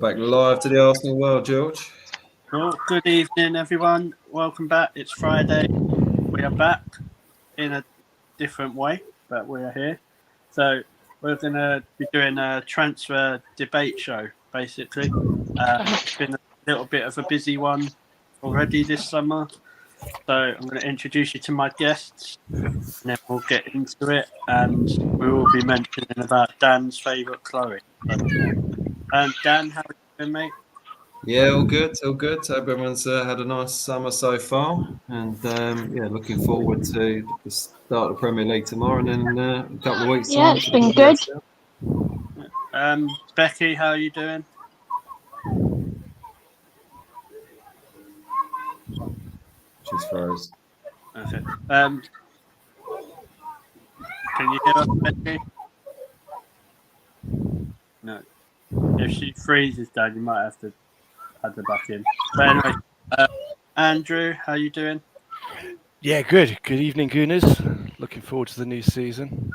back live to the Arsenal World, George. Well, good evening, everyone. Welcome back. It's Friday. We are back in a different way, but we are here. So we're going to be doing a transfer debate show, basically. It's been a little bit of a busy one already this summer. So I'm going to introduce you to my guests, and then we'll get into it, and we will be mentioning about Dan's favourite Chloe. Dan, how are you doing, mate? Yeah, all good, all good. Hope everyone's had a nice summer so far, and looking forward to the start of the Premier League tomorrow, and then a couple of weeks. Yeah, it's been good. Becky, how are you doing? She's froze. Okay. Can you hear us, Becky? No. If she freezes, Dan, you might have to add her back in. But anyway, Andrew, how are you doing? Yeah, good. Good evening, Gooners. Looking forward to the new season.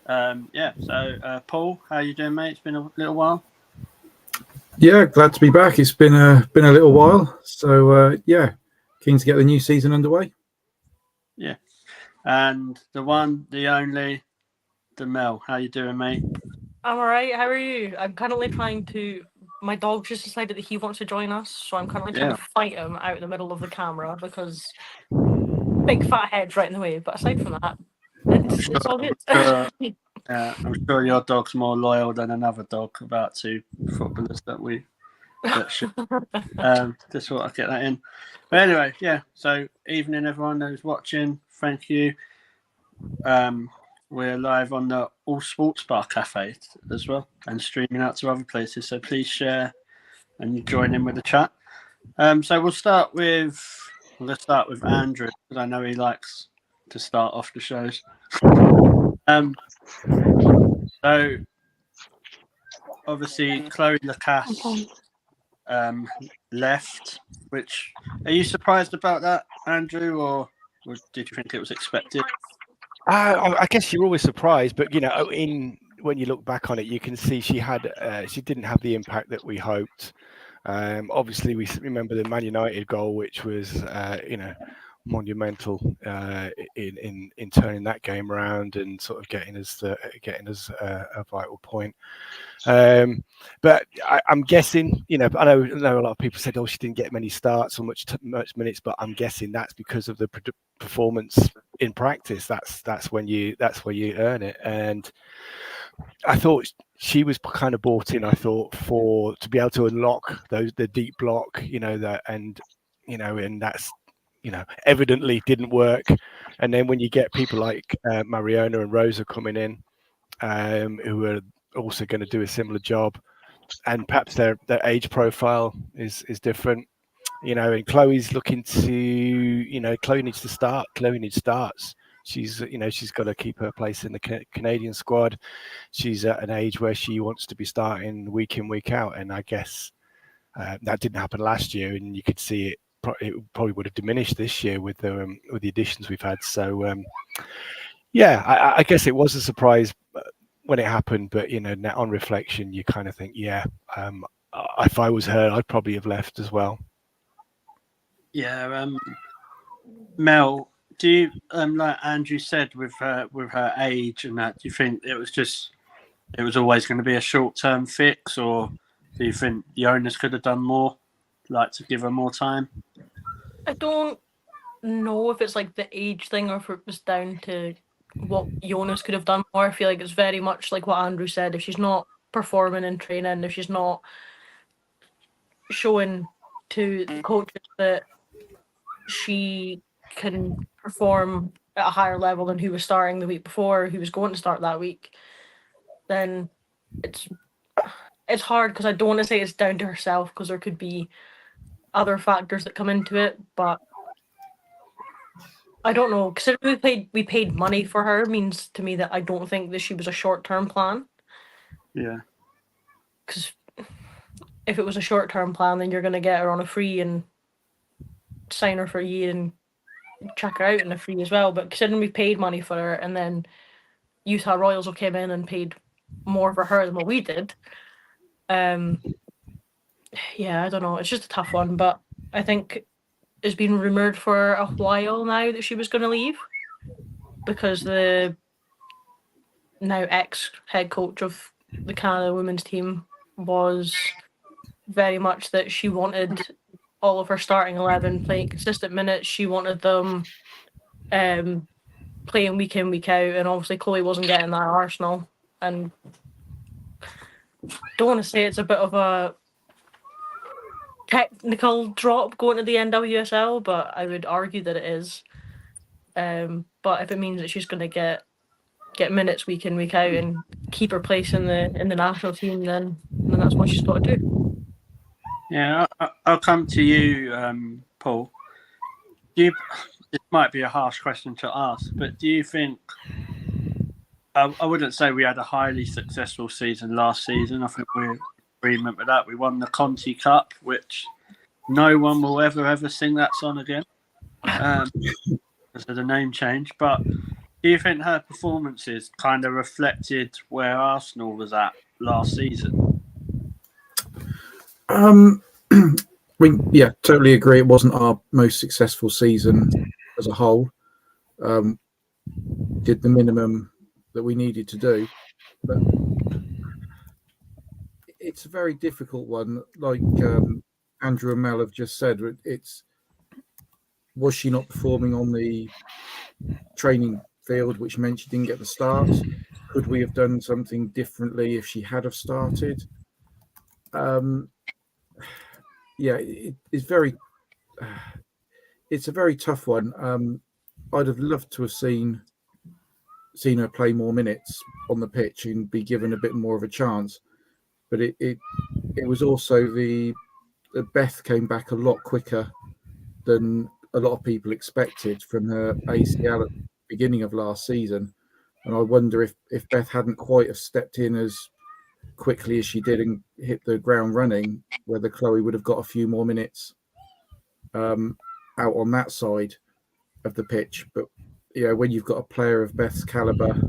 So Paul, how are you doing, mate? It's been a little while. Yeah, glad to be back. It's been a little while, so keen to get the new season underway. Yeah, and the one, the only, the Mel. How you doing, mate? I'm alright. How are you? I'm currently trying to. My dog just decided that he wants to join us, so I'm currently trying to fight him out in the middle of the camera because big fat head's right in the way. But aside from that, it's all good. I'm sure your dog's more loyal than another dog. About two footballers that should. Just thought I'd get that in. But anyway, yeah. So evening, everyone who's watching. Thank you. We're live on the All Sports Bar Cafe as well, and streaming out to other places. So please share and join in with the chat. So I'm going to start with Andrew, because I know he likes to start off the shows. So obviously Chloe Lacasse left. Which, are you surprised about that, Andrew, or did you think it was expected? I guess you're always surprised, but when you look back on it, you can see she didn't have the impact that we hoped. Obviously, we remember the Man United goal, which was monumental in turning that game around and sort of getting us a vital point. But I'm guessing, I know a lot of people said, "Oh, she didn't get many starts or much minutes," but I'm guessing that's because of the performance in practice. That's when you earn it. And I thought she was kind of bought in. I thought to be able to unlock the deep block, and that's evidently didn't work. And then when you get people like Mariona and Rosa coming in, who are also going to do a similar job, and perhaps their age profile is different, and Chloe's looking to, Chloe needs to start. Chloe needs starts. She's got to keep her place in the Canadian squad. She's at an age where she wants to be starting week in, week out, and I guess that didn't happen last year, and you could see it. It probably would have diminished this year with the additions we've had. So I guess it was a surprise when it happened, but on reflection, you kind of think, if I was her, I'd probably have left as well. Yeah, Mel, do you like Andrew said with her age and that? Do you think it was always going to be a short-term fix, or do you think the owners could have done more, like to give her more time? I don't know if it's like the age thing or if it was down to what Jonas could have done more. I feel like it's very much like what Andrew said. If she's not performing in training, if she's not showing to the coaches that she can perform at a higher level than who was starting the week before, who was going to start that week, then it's hard, because I don't want to say it's down to herself, because there could be other factors that come into it, but I don't know. Considering we paid money for her means to me that I don't think that she was a short-term plan. Yeah. Because if it was a short-term plan, then you're going to get her on a free and sign her for a year and chuck her out in a free as well. But considering we paid money for her, and then Utah Royals came in and paid more for her than what we did. Yeah, I don't know. It's just a tough one, but I think it's been rumoured for a while now that she was going to leave because the now ex-head coach of the Canada women's team was very much that she wanted all of her starting 11 playing consistent minutes. She wanted them playing week in, week out, and obviously Chloe wasn't getting that at Arsenal. And don't want to say it's a bit of a technical drop going to the NWSL, but I would argue that it is. But if it means that she's going to get minutes week in, week out, and keep her place in the national team, then that's what she's got to do. Yeah, I'll come to you, Paul. This might be a harsh question to ask, but do you think? I wouldn't say we had a highly successful season last season. I think we agreement with that. We won the Conti Cup, which no one will ever sing that song again because of the name change. But do you think her performances kind of reflected where Arsenal was at last season? Yeah, totally agree. It wasn't our most successful season as a whole. Did the minimum that we needed to do, but it's a very difficult one. Like Andrew and Mel have just said, was she not performing on the training field, which meant she didn't get the start? Could we have done something differently if she had have started? Yeah, it's a very tough one. I'd have loved to have seen her play more minutes on the pitch and be given a bit more of a chance. But it was also the Beth came back a lot quicker than a lot of people expected from her ACL at the beginning of last season. And I wonder if Beth hadn't quite have stepped in as quickly as she did and hit the ground running, whether Chloe would have got a few more minutes out on that side of the pitch. But when you've got a player of Beth's caliber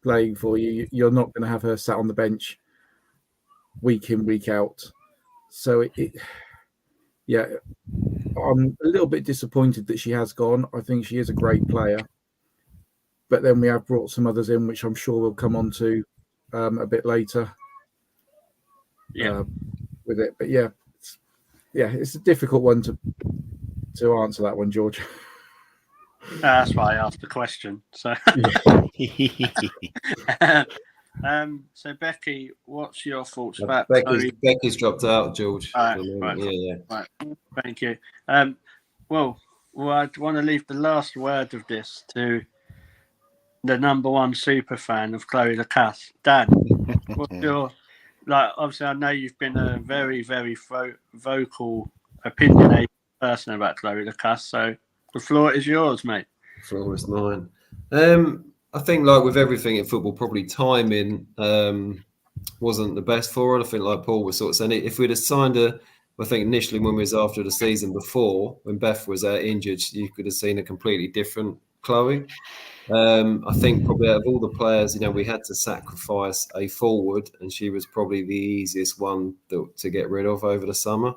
playing for you, you're not going to have her sat on the bench week in, week out. So I'm a little bit disappointed that she has gone. I think she is a great player, but then we have brought some others in, which I'm sure we'll come on to a bit later. With it, but it's a difficult one to answer that one, George. That's why I asked the question. So, so Becky, what's your thoughts about Becky's dropped out, George. Right. Right. Thank you. Well, I'd want to leave the last word of this to the number one super fan of Chloe Lacasse, Dan. What's your obviously, I know you've been a very, very vocal, opinionated person about Chloe Lacasse, so the floor is yours, mate. The floor is mine. I think, like with everything in football, probably timing wasn't the best for her. I think, like Paul was sort of saying, if we'd have signed her, I think initially when we was after the season before, when Beth was injured, you could have seen a completely different Chloe. I think probably out of all the players, we had to sacrifice a forward, and she was probably the easiest one to get rid of over the summer.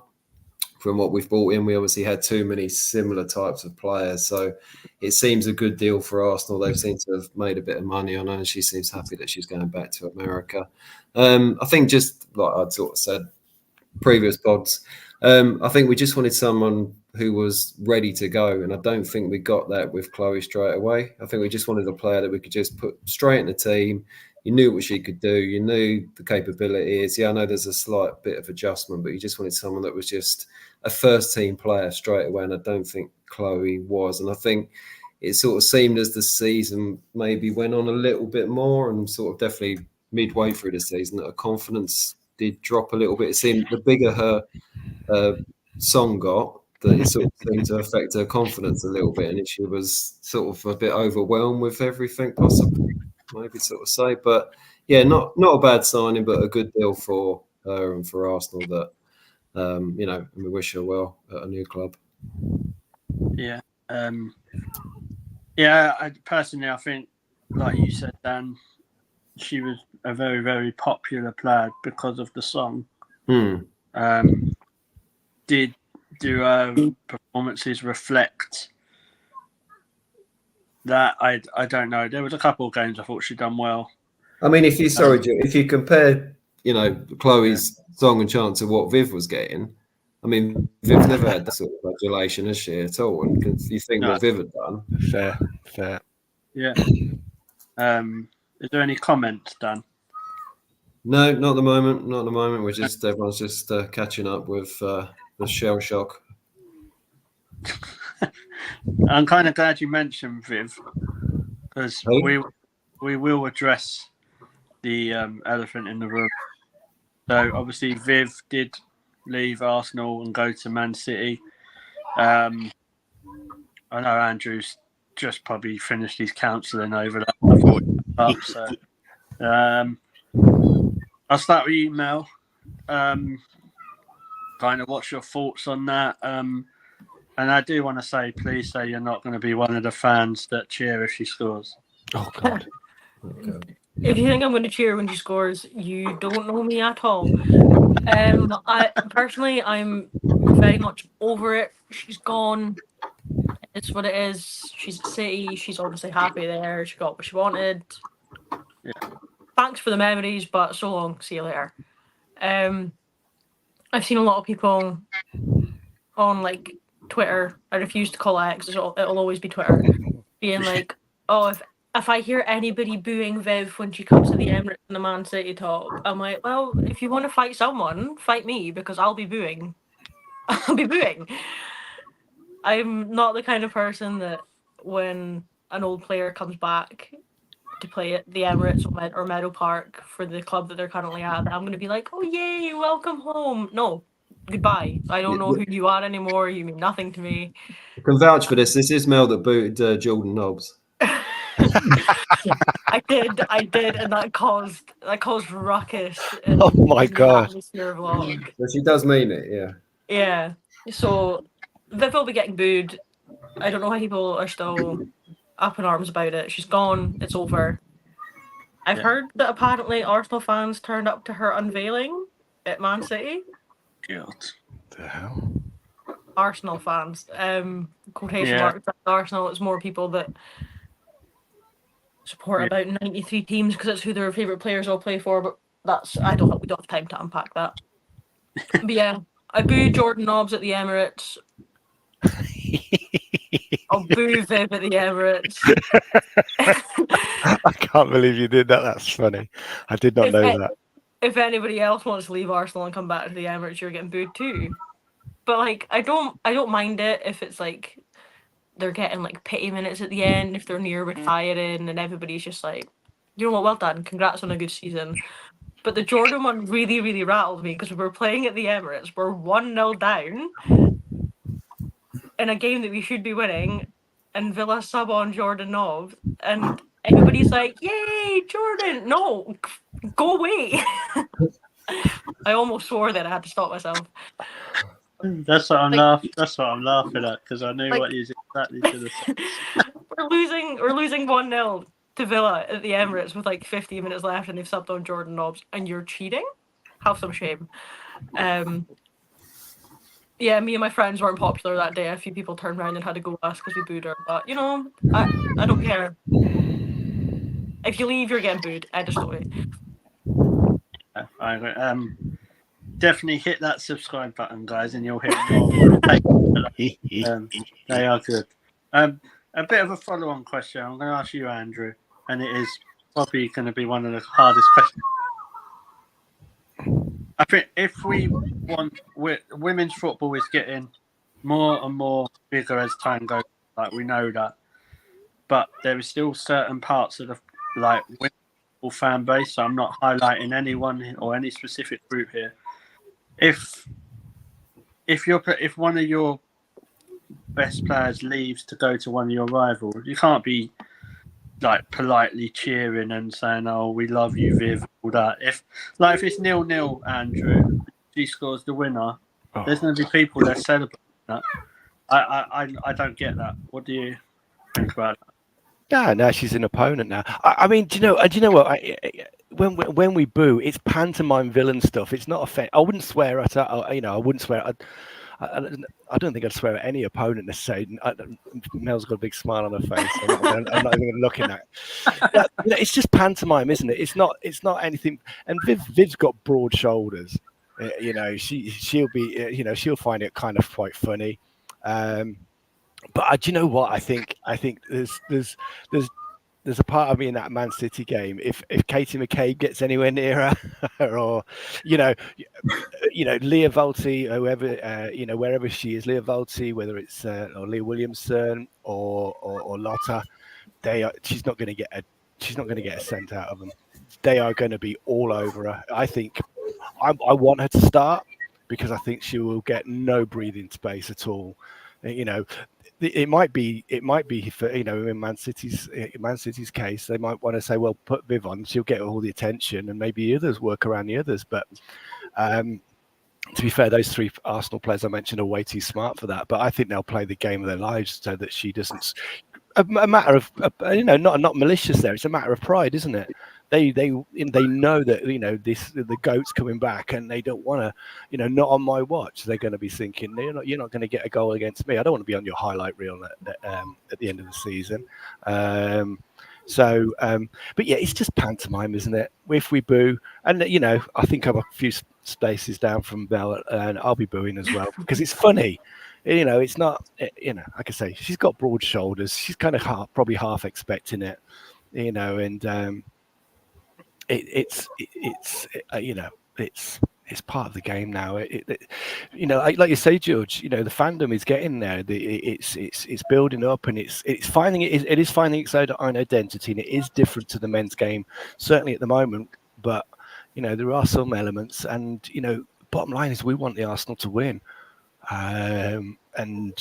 From what we've brought in, we obviously had too many similar types of players. So it seems a good deal for Arsenal. They seem to have made a bit of money on her, and she seems happy that she's going back to America. I think just like I'd sort of said previous pods, I think we just wanted someone who was ready to go. And I don't think we got that with Chloe straight away. I think we just wanted a player that we could just put straight in the team. You knew what she could do. You knew the capabilities. Yeah, I know there's a slight bit of adjustment, but you just wanted someone that was just a first-team player straight away, and I don't think Chloe was. And I think it sort of seemed as the season maybe went on a little bit more, and sort of definitely midway through the season, that her confidence did drop a little bit. It seemed the bigger her song got, that it sort of seemed to affect her confidence a little bit, and she was sort of a bit overwhelmed with everything, possibly. Maybe sort of say, but yeah, not a bad signing, but a good deal for her and for Arsenal. That and we wish her well at a new club. Yeah, I personally, I think, like you said, Dan, she was a very, very popular player because of the song. Did her performances reflect that? I don't know. There was a couple of games I thought she'd done well. I mean, if you compare, Chloe's song and chant to what Viv was getting, I mean, Viv's never had that sort of adulation, has she, at all? And you think what Viv had done. Fair. Yeah. Is there any comments, Dan? No, not at the moment. Not at the moment. Everyone's just catching up with the shell shock. I'm kind of glad you mentioned Viv, because we will address the elephant in the room. So obviously Viv did leave Arsenal and go to Man City. I know Andrew's just probably finished his counselling over that. So, I'll start with you, Mel. Kind of what's your thoughts on that? And I do want to say, please say you're not going to be one of the fans that cheer if she scores. Oh, God. If you think I'm going to cheer when she scores, you don't know me at all. I'm very much over it. She's gone. It's what it is. She's at City. She's obviously happy there. She got what she wanted. Yeah. Thanks for the memories, but so long. See you later. I've seen a lot of people on like Twitter. I refuse to call it X. It'll always be Twitter. Being like, oh, if I hear anybody booing Viv when she comes to the Emirates in the Man City top, I'm like, well, if you want to fight someone, fight me, because I'll be booing. I'll be booing. I'm not the kind of person that when an old player comes back to play at the Emirates or Meadow Park for the club that they're currently at, I'm going to be like, oh, yay, welcome home. No, goodbye. I don't know who you are anymore. You mean nothing to me. I can vouch for this. This is Mel that booted Jordan Nobbs. I did, and that caused ruckus. Oh my God! Vlog. But she does mean it, yeah. Yeah. So Viv will be getting booed. I don't know why people are still up in arms about it. She's gone. It's over. I've heard that apparently Arsenal fans turned up to her unveiling at Man City. God. The hell? Arsenal fans. Quotation marks at Arsenal. It's more people that support about 93 teams because it's who their favourite players all play for, but we don't have time to unpack that. But yeah, I booed Jordan Nobbs at the Emirates. I'll boo Viv at the Emirates. I can't believe you did that. That's funny. I did not know that. If anybody else wants to leave Arsenal and come back to the Emirates, you're getting booed too. But like, I don't mind it if it's like they're getting like pity minutes at the end, if they're near retiring and everybody's just like, you know what, well done, congrats on a good season. But the Jordan one really, really rattled me because we were playing at the Emirates, we're 1-0 down in a game that we should be winning, and Villa sub on Jordan Nobbs, and everybody's like, yay, Jordan! No, go away! I almost swore that I had to stop myself. That's what I'm laughing. That's what I'm laughing at because I knew what you exactly should have said. We're losing 1-0 to Villa at the Emirates with like 15 minutes left, and they've subbed on Jordan Nobbs, and you're cheating. Have some shame. Yeah, me and my friends weren't popular that day. A few people turned around and had to go us because we booed her. But you know, I don't care. If you leave, you're getting booed. End of story. Definitely hit that subscribe button, guys, and you'll hit more. They are good. A bit of a follow-on question. I'm going to ask you, Andrew, and it is probably going to be one of the hardest questions. I think if we want, women's football is getting more and more bigger as time goes. Like we know that, but there is still certain parts of the women's football fan base. So I'm not highlighting anyone or any specific group here. If one of your best players leaves to go to one of your rivals, you can't be like politely cheering and saying, "Oh, we love you, Viv," all that. If it's 0-0, Andrew, she scores the winner. There's going to be people that celebrate that. I don't get that. What do you think about that? No, she's an opponent now. I mean, do you know what? When we boo, it's pantomime villain stuff. It's not offensive. I wouldn't swear at her. I wouldn't swear. I don't think I'd swear at any opponent necessarily. Mel's got a big smile on her face. I'm not even looking at. But, it's just pantomime, isn't it? It's not anything. And Viv's got broad shoulders. She'll be. She'll find it kind of quite funny. But do you know what? I think there's a part of me in that Man City game. If Katie McCabe gets anywhere near her, or Leah Volti, whoever wherever she is, Leah Volti, whether it's or Leah Williamson or Lotta, she's not going to get a cent out of them. They are going to be all over her. I think I want her to start because I think she will get no breathing space at all. It might be for in Man City's case, they might want to say, well, put Viv on, she'll get all the attention, and maybe others work around the others. But to be fair, those three Arsenal players I mentioned are way too smart for that. But I think they'll play the game of their lives so that she doesn't. A matter of not malicious there. It's a matter of pride, isn't it? They know that the goat's coming back, and they don't want to not on my watch. They're going to be thinking you're not going to get a goal against me. I don't want to be on your highlight reel at the end of the season. But yeah, it's just pantomime, isn't it? If we boo, and I think I'm a few spaces down from Mel, and I'll be booing as well because it's funny. It's not. Like I say, she's got broad shoulders. She's kind of probably half expecting it. And it's part of the game now. Like you say, George. The fandom is getting there. It's building up, and it's finding it is finding its own identity, and it is different to the men's game, certainly at the moment. But there are some elements, and bottom line is we want the Arsenal to win. And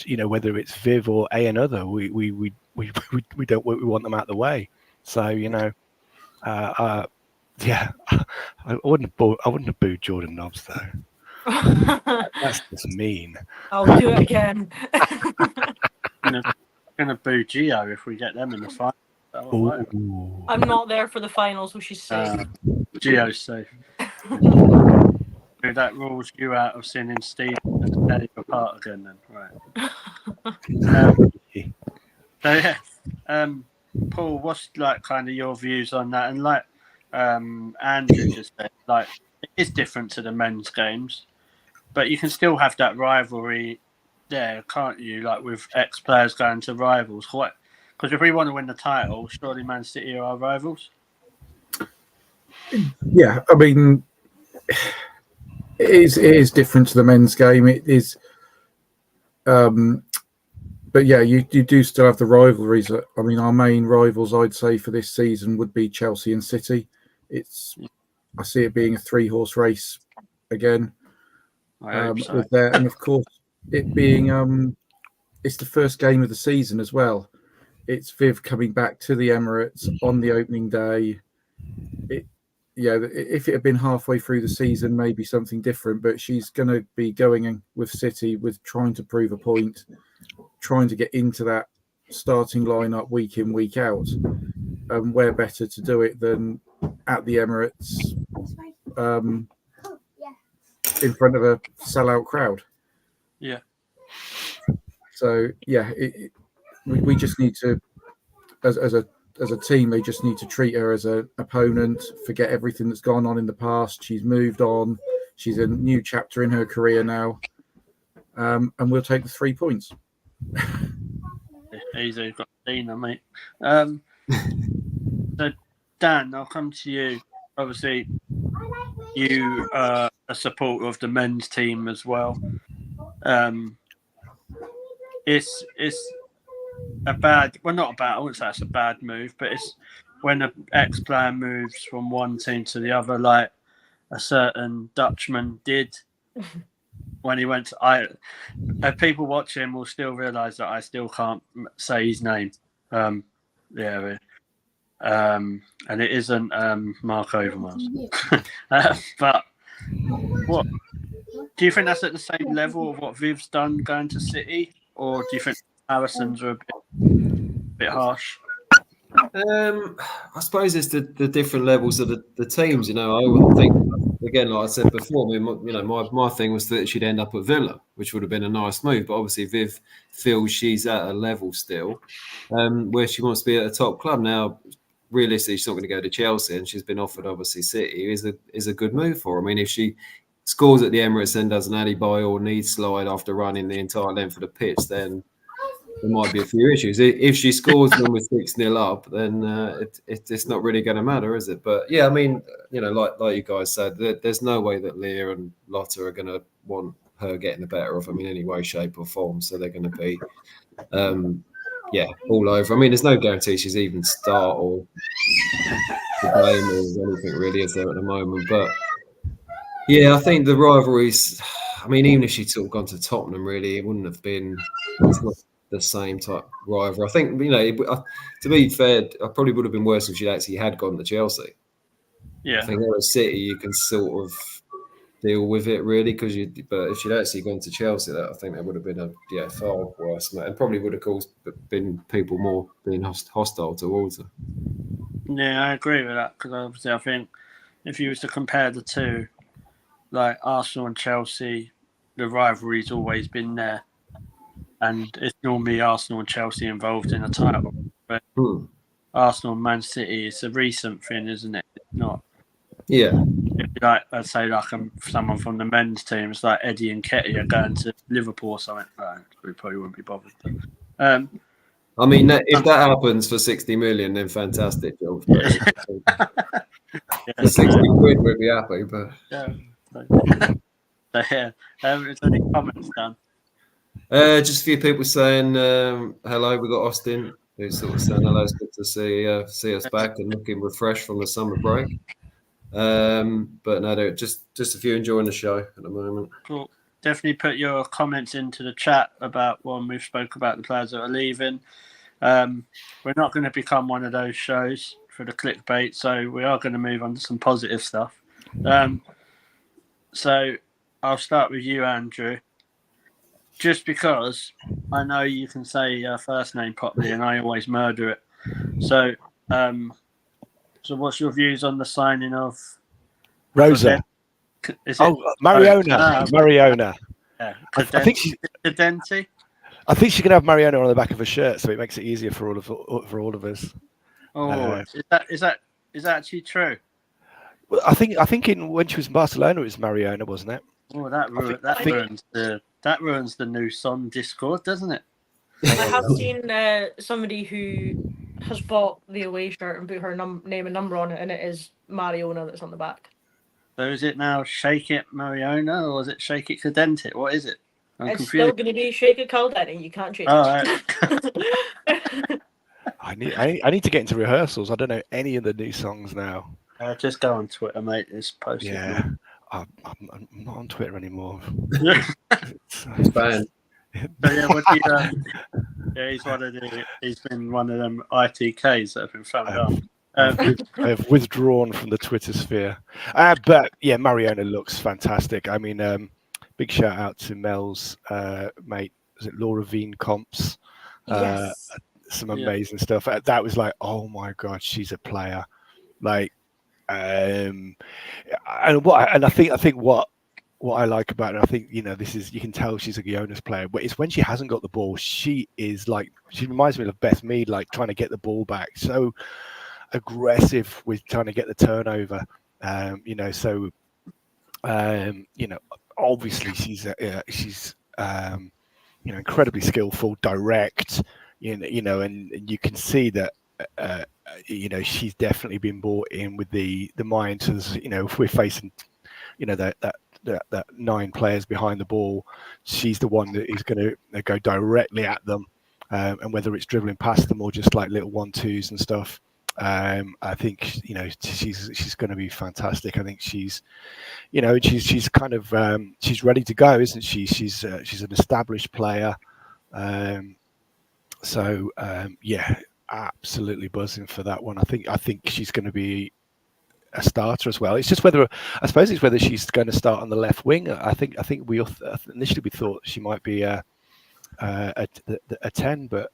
whether it's Viv or another, we want them out of the way. So yeah, I wouldn't have booed Jordan Nobbs though. That's just mean. I'll do it again. I'm gonna boo Gio if we get them in the final. I'm not there for the final, so she's safe. Gio's safe. That rules you out of sending Steve and Dave apart again, then, right? Paul, what's kind of your views on that? And Andrew just said, it is different to the men's games, but you can still have that rivalry there, can't you? With ex-players going to rivals. Because if we want to win the title, surely Man City are our rivals. Yeah, I mean. It is different to the men's game. It is, but yeah, you do still have the rivalries. I mean, our main rivals, I'd say, for this season would be Chelsea and City. I see it being a 3-horse race again. With that, and of course, it being it's the first game of the season as well. It's Viv coming back to the Emirates on the opening day. If it had been halfway through the season, maybe something different, but she's going to be going in with City with trying to prove a point, trying to get into that starting lineup week in, week out. Where better to do it than at the Emirates in front of a sellout crowd. Yeah. So, yeah, we just need to, as a team, they just need to treat her as an opponent, forget everything that's gone on in the past. She's moved on. She's in a new chapter in her career now. And we'll take the 3 points. Easy, got Dina, mate. So, Dan, I'll come to you. Obviously, you are a supporter of the men's team as well. It's a bad, well, not a bad, I wouldn't say it's a bad move, but it's when an ex-player moves from one team to the other, like a certain Dutchman did when he went to Ireland. People watching will still realise that I still can't say his name. And it isn't Mark Overmars. But what do you think that's at the same level of what Viv's done going to City, or do you think Allison's are a bit harsh? I suppose it's the different levels of the teams. You know, I would think again, like I said before. I mean, you know, my thing was that she'd end up at Villa, which would have been a nice move. But obviously, Viv feels she's at a level still where she wants to be at a top club now. Realistically, she's not going to go to Chelsea, and she's been offered obviously City is a good move for her. I mean, if she scores at the Emirates and does an alley by or knee slide after running the entire length of the pitch, then there might be a few issues. If she scores when we're 6-0 up, then it's not really going to matter, is it? But yeah, I mean, you know, like you guys said, there's no way that Leah and Lotta are going to want her getting the better of them in any way, shape, or form. So they're going to be, all over. I mean, there's no guarantee she's even start or the game or anything really is there at the moment. But yeah, I think the rivalries. I mean, even if she'd sort of gone to Tottenham, really, it wouldn't have been. It's not the same type rivalry. I think, you know, to be fair, I probably would have been worse if she actually had gone to Chelsea. Yeah, I think at City you can sort of deal with it really but if she'd actually gone to Chelsea, I think that would have been far worse, and probably would have been people more being hostile towards her. Yeah, I agree with that because obviously I think if you was to compare the two, like Arsenal and Chelsea, the rivalry's always been there. And it's normally Arsenal and Chelsea involved in a title. But Arsenal and Man City, it's a recent thing, isn't it? It's not. Yeah. Like, I'd say, someone from the men's team, it's like Eddie and Ketty are going to Liverpool or something. We probably wouldn't be bothered. I mean, if that happens for 60 million, then fantastic job. For 60 quid, we'd be happy. But is there any comments, Dan? Just a few people saying hello. We got Austin who's sort of saying hello. It's good to see us back and looking refreshed from the summer break. But no, just a few enjoying the show at the moment. Cool. Definitely put your comments into the chat about when we've spoke about the players that are leaving. We're not going to become one of those shows for the clickbait, so we are going to move on to some positive stuff. So I'll start with you, Andrew. Just because I know you can say your first name properly, and I always murder it. So, what's your views on the signing of Rosa? Mariona. Mariona. Yeah, I think Cadenti. I think she can have Mariona on the back of her shirt, so it makes it easier for all of us. Oh, is that actually true? Well, I think when she was in Barcelona, it was Mariona, wasn't it? Oh, that ruins the new Son Discord, doesn't it? I have seen somebody who has bought the away shirt and put her name and number on it, and it is Mariona that's on the back. So is it now Shake It Mariona, or is it Shake It Cadente? What is it? It's confused. Still going to be Shake It Caldente. You can't change it. Right. I need to get into rehearsals. I don't know any of the new songs now. Just go on Twitter, mate. It's posted. Yeah. I'm not on Twitter anymore. It's banned. He's been one of them ITKs that have been found out. I have withdrawn from the Twitter sphere. But yeah, Mariona looks fantastic. I mean, big shout out to Mel's mate. Was it Laura Veen Comps? Yes. Some amazing stuff. That was like, oh my god, she's a player. Like, and I think what I like about her, I think, you know, this is, you can tell she's a Jonas player, but it's when she hasn't got the ball, she reminds me of Beth Mead, like trying to get the ball back, so aggressive with trying to get the turnover. Obviously she's incredibly skillful, direct, and you can see that she's definitely been brought in with the mind as, if we're facing that 9 players behind the ball, she's the one that is going to go directly at them, and whether it's dribbling past them or just like little 1-2s and stuff. I think she's going to be fantastic. I think she's kind of she's ready to go, isn't she? She's an established player, absolutely buzzing for that one. I think she's going to be a starter as well. It's just whether she's going to start on the left wing. I think we initially thought she might be a 10, but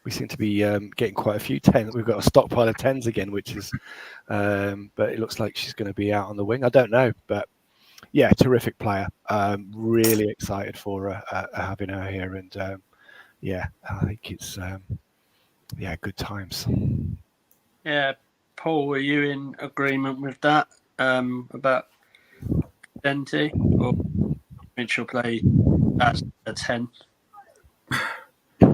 we seem to be getting quite a few 10s. We've got a stockpile of 10s again, which is, but it looks like she's going to be out on the wing. I don't know, but yeah, terrific player. Really excited for her, having her here, and yeah, I think it's yeah, good times. Yeah, Paul, were you in agreement with that about Denti, or think she'll play as a 10?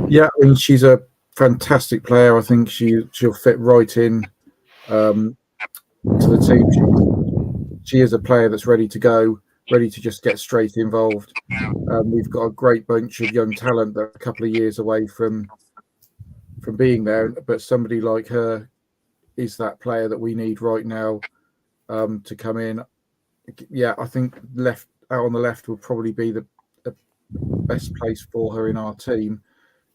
Yeah, I mean, she's a fantastic player. I think she'll fit right in to the team. She is a player that's ready to go, ready to just get straight involved. We've got a great bunch of young talent that are a couple of years away from being there, but somebody like her is that player that we need right now to come in. Yeah, I think left out on the left will probably be the best place for her in our team.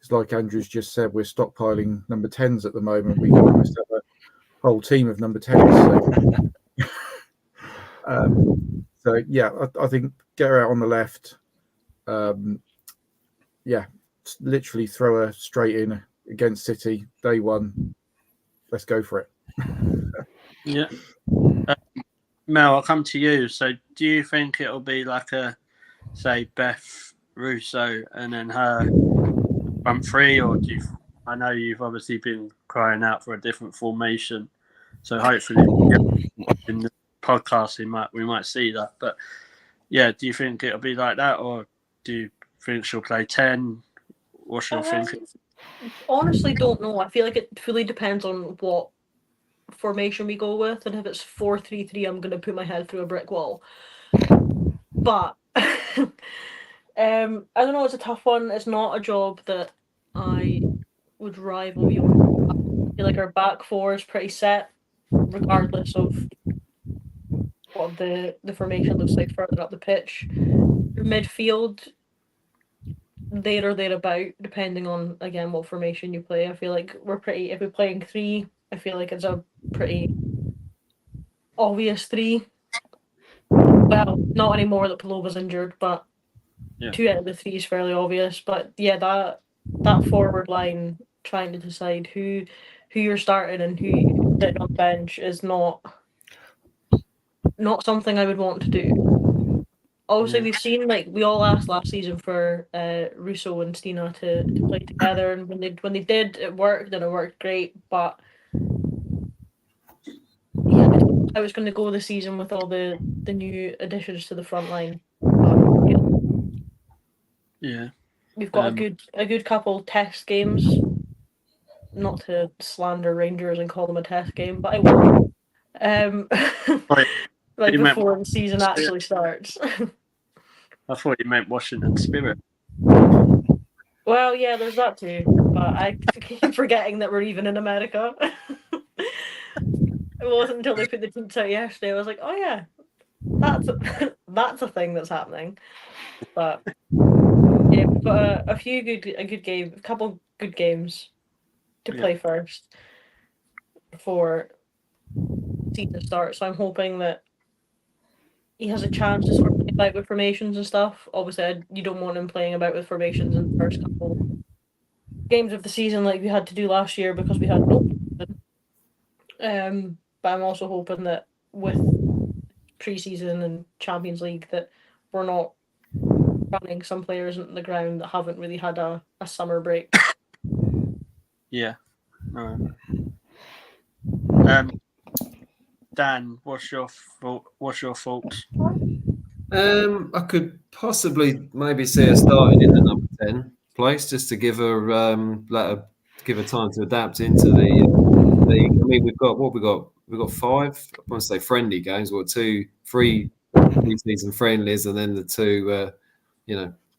It's like Andrew's just said, we're stockpiling number 10s at the moment. We can almost have a whole team of number 10s. So yeah, I think get her out on the left. Yeah, literally throw her straight in against City day one. Let's go for it. Yeah. Mel, I'll come to you. So do you think it'll be like a, say, Beth Russo and then her front three, or do you, I know you've obviously been crying out for a different formation, so hopefully in the podcast we might see that. But yeah, do you think it'll be like that, or do you think she'll play 10? What's your thinking? Honestly, don't know. I feel like it fully depends on what formation we go with, and if it's 4-3-3, I'm going to put my head through a brick wall. But I don't know, it's a tough one. It's not a job that I would rival you on. I feel like our back four is pretty set, regardless of what the formation looks like further up the pitch. Midfield, there or thereabout, depending on, again, what formation you play. I feel like we're pretty, if we're playing 3, I feel like it's a pretty obvious 3. Well, not anymore that Palova's injured, but 2 out of the 3 is fairly obvious. But yeah, that forward line, trying to decide who you're starting and who you're sitting on the bench is not something I would want to do. Obviously, we've seen, like, we all asked last season for Russo and Stina to play together, and when they did, it worked, and it worked great. But yeah, I was going to go the season with all the new additions to the front line. Yeah, we've got a good couple test games. Not to slander Rangers and call them a test game, but I will. Like before the season actually starts. I thought you meant Washington Spirit. Well, yeah, there's that too. But I keep forgetting that we're even in America. It wasn't until they put the tweets out yesterday I was like, oh yeah, that's a thing that's happening. But yeah, we've got a couple good games to play first before season starts. So I'm hoping that he has a chance to sort of play about with formations and stuff. Obviously, you don't want him playing about with formations in the first couple games of the season like we had to do last year because we had no. But I'm also hoping that with pre-season and Champions League that we're not running some players into the ground that haven't really had a summer break. Yeah. Dan, what's your thoughts? I could possibly maybe see her starting in the number 10 place just to give her give her time to adapt into the league. I mean, we've got 5. I want to say friendly games. What 3 pre-season friendlies, and then the 2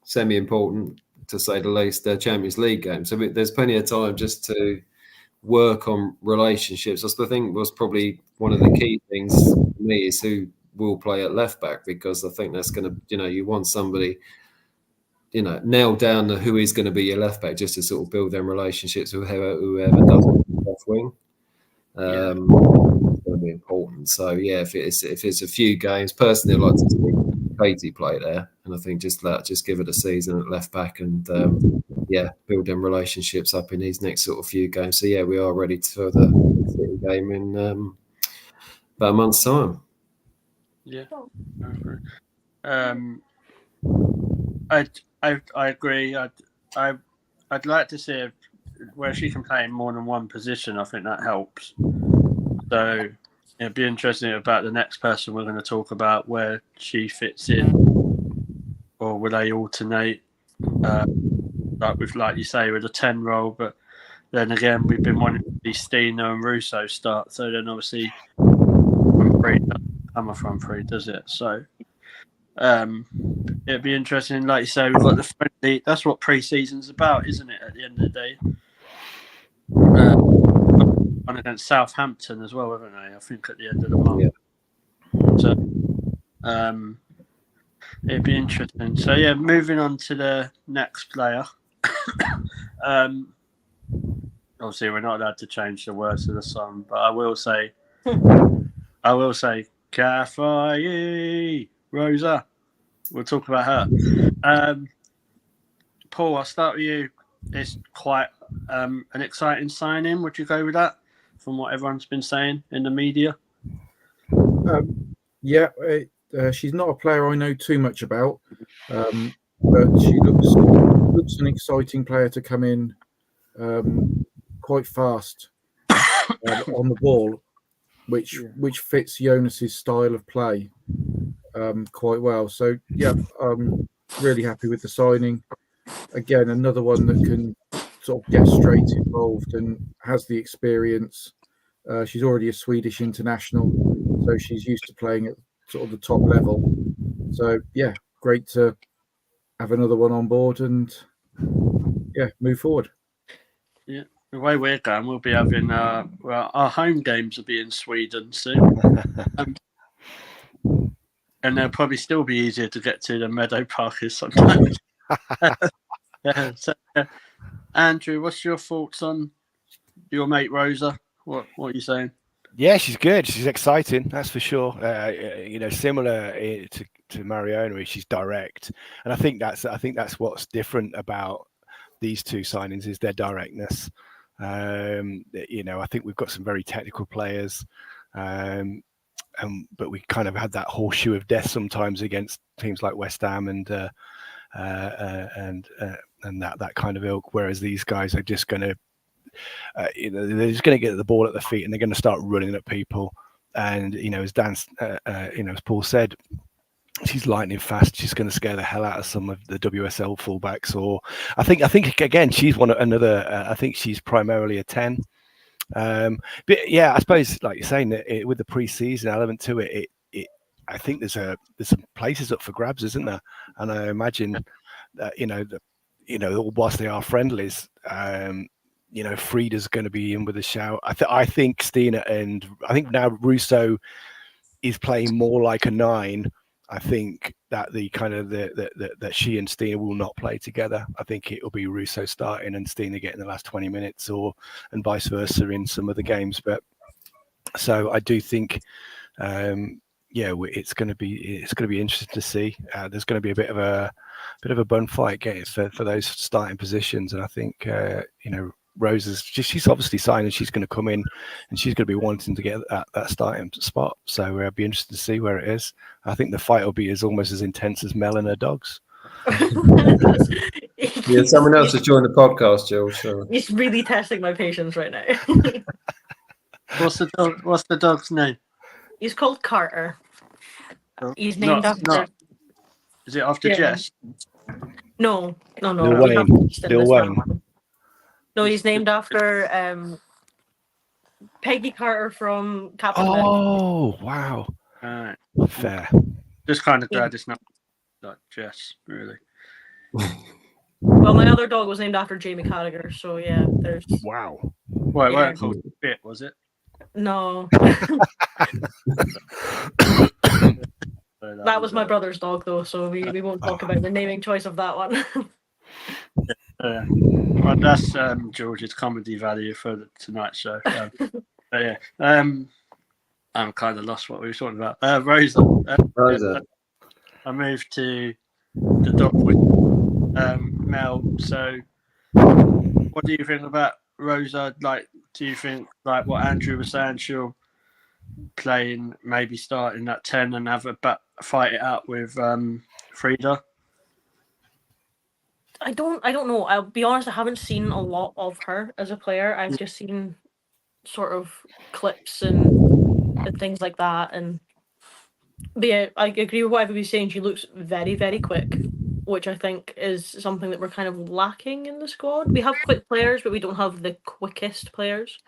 semi-important to say the least, Champions League games. So there's plenty of time just to work on relationships. I think was probably one of the key things for me is who will play at left back, because I think that's going to, you want somebody, nail down who is going to be your left back just to sort of build them relationships with whoever does left wing. It's going to be important. So yeah, if it's a few games, personally, I'd like to see Katie play there, and I think just give it a season at left back and building relationships up in these next sort of few games. So yeah, we are ready for the City game in about a month's time. Yeah, I agree. I'd like to see where she can play in more than one position. I think that helps. So it'd be interesting about the next person we're going to talk about, where she fits in, or will they alternate, like you say, with a 10 role. But then again, we've been wanting to see Stina and Russo start. So then obviously, front three doesn't come from free, does it? So it'd be interesting. Like you say, we've got the friendly. That's what pre-season's about, isn't it? At the end of the day. On against Southampton as well, haven't they? I think at the end of the month. Yeah. So, it'd be interesting. So yeah, moving on to the next player. Obviously, we're not allowed to change the words of the song, but I will say, Kafai Rosa. We'll talk about her. Paul, I'll start with you. It's quite an exciting signing. Would you go with that? From what everyone's been saying in the media. She's not a player I know too much about, but she looks an exciting player to come in quite fast on the ball, which fits Jonas's style of play quite well. So yeah, really happy with the signing. Again, another one that can sort of get straight involved and has the experience. She's already a Swedish international, so she's used to playing at sort of the top level. So yeah, great to have another one on board and move forward. Yeah, the way we're going, we'll be having our home games will be in Sweden soon, and they'll probably still be easier to get to than Meadow Park is sometimes. Andrew, what's your thoughts on your mate Rosa? What are you saying? Yeah, she's good. She's exciting, that's for sure. Similar to Mariona, she's direct, and I think that's what's different about these two signings is their directness. I think we've got some very technical players, but we kind of had that horseshoe of death sometimes against teams like West Ham and that kind of ilk. Whereas these guys are just going to. They're just going to get the ball at the feet and they're going to start running at people. And as Dan, as Paul said, she's lightning fast. She's going to scare the hell out of some of the WSL fullbacks. Or I think again she's another. I think she's primarily a 10. But yeah, I suppose like you're saying that with the pre-season element to it, I think there's some places up for grabs, isn't there? And I imagine that whilst they are friendlies. Frida's going to be in with a shout. I think Stina and I think now Russo is playing more like a 9. I think that that she and Stina will not play together. I think it will be Russo starting and Stina getting the last 20 minutes, and vice versa in some of the games. But so I do think, it's going to be interesting to see. There's going to be a bit of a bun fight getting for those starting positions, and I think Rosa's she's obviously signed and she's going to come in and she's going to be wanting to get that starting spot. So I'll be interested to see where it is. I think the fight will be almost as intense as Mel and her dogs. Yeah, someone else has joined the podcast, Joel. So he's really testing my patience right now. What's the dog's name? He's called Carter. He's named Is it after Jess? No. Lil Wayne. No, he's named after Peggy Carter from Captain America. Oh, wow. Fair. Just kind of glad it's not like Jess, really. Well, my other dog was named after Jamie Carragher, so yeah, there's... Wow. Well, it weren't called Bit, was it? No. That was my brother's dog, though, so we won't talk about the naming choice of that one. Well, that's George's comedy value for tonight's show. I'm kind of lost what we were talking about. Rosa. I moved to the dog with Mel. So What do you think about Rosa? Like, do you think like what Andrew was saying? She'll play in maybe starting at 10 and have a fight it out with Frida. I don't know. I'll be honest, I haven't seen a lot of her as a player. I've just seen sort of clips and things like that. But yeah, I agree with what everybody's saying. She looks very, very quick, which I think is something that we're kind of lacking in the squad. We have quick players, but we don't have the quickest players.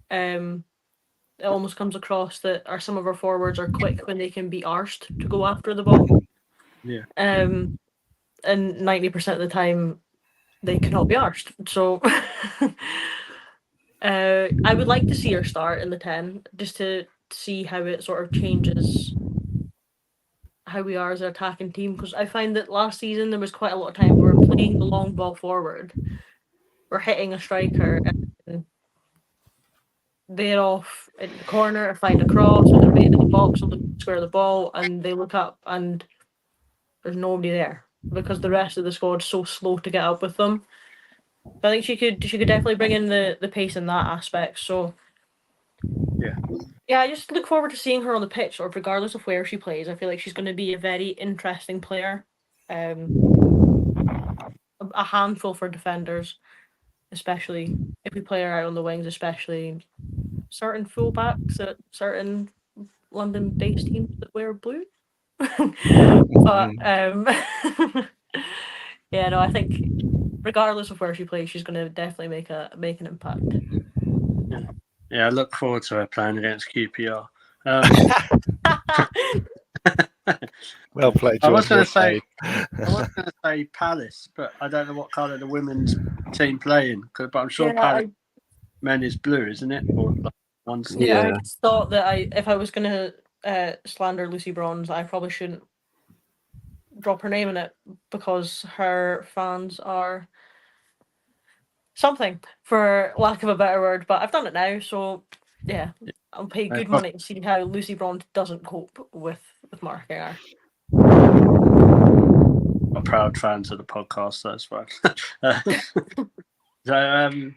It almost comes across that some of our forwards are quick when they can be arsed to go after the ball. Yeah. And 90% of the time, they cannot be arsed. So I would like to see her start in the 10, just to see how it sort of changes how we are as an attacking team. Because I find that last season there was quite a lot of time we were playing the long ball forward. We're hitting a striker and they're off in the corner, find a cross, or they're right in the box on the square of the ball, and they look up and there's nobody there because the rest of the squad's so slow to get up with them. But I think she could definitely bring in the pace in that aspect. So yeah, I just look forward to seeing her on the pitch, or regardless of where she plays. I feel like she's going to be a very interesting player. A handful for defenders, especially if we play her out on the wings, especially certain fullbacks at certain London-based teams that wear blue. But yeah, no, I think regardless of where she plays, she's going to definitely make an impact. Yeah, I look forward to her playing against QPR. Well played, George. I was going to say Palace, but I don't know what colour the women's team playing. But I'm sure Palace men is blue, isn't it? Or like I just thought that if I was going to slander Lucy Bronze, I probably shouldn't drop her name in it because her fans are something, for lack of a better word. But I've done it now, so yeah, I'll pay good money to see how Lucy Bronze doesn't cope with marking her. We're proud fans of the podcast, that's fine. So,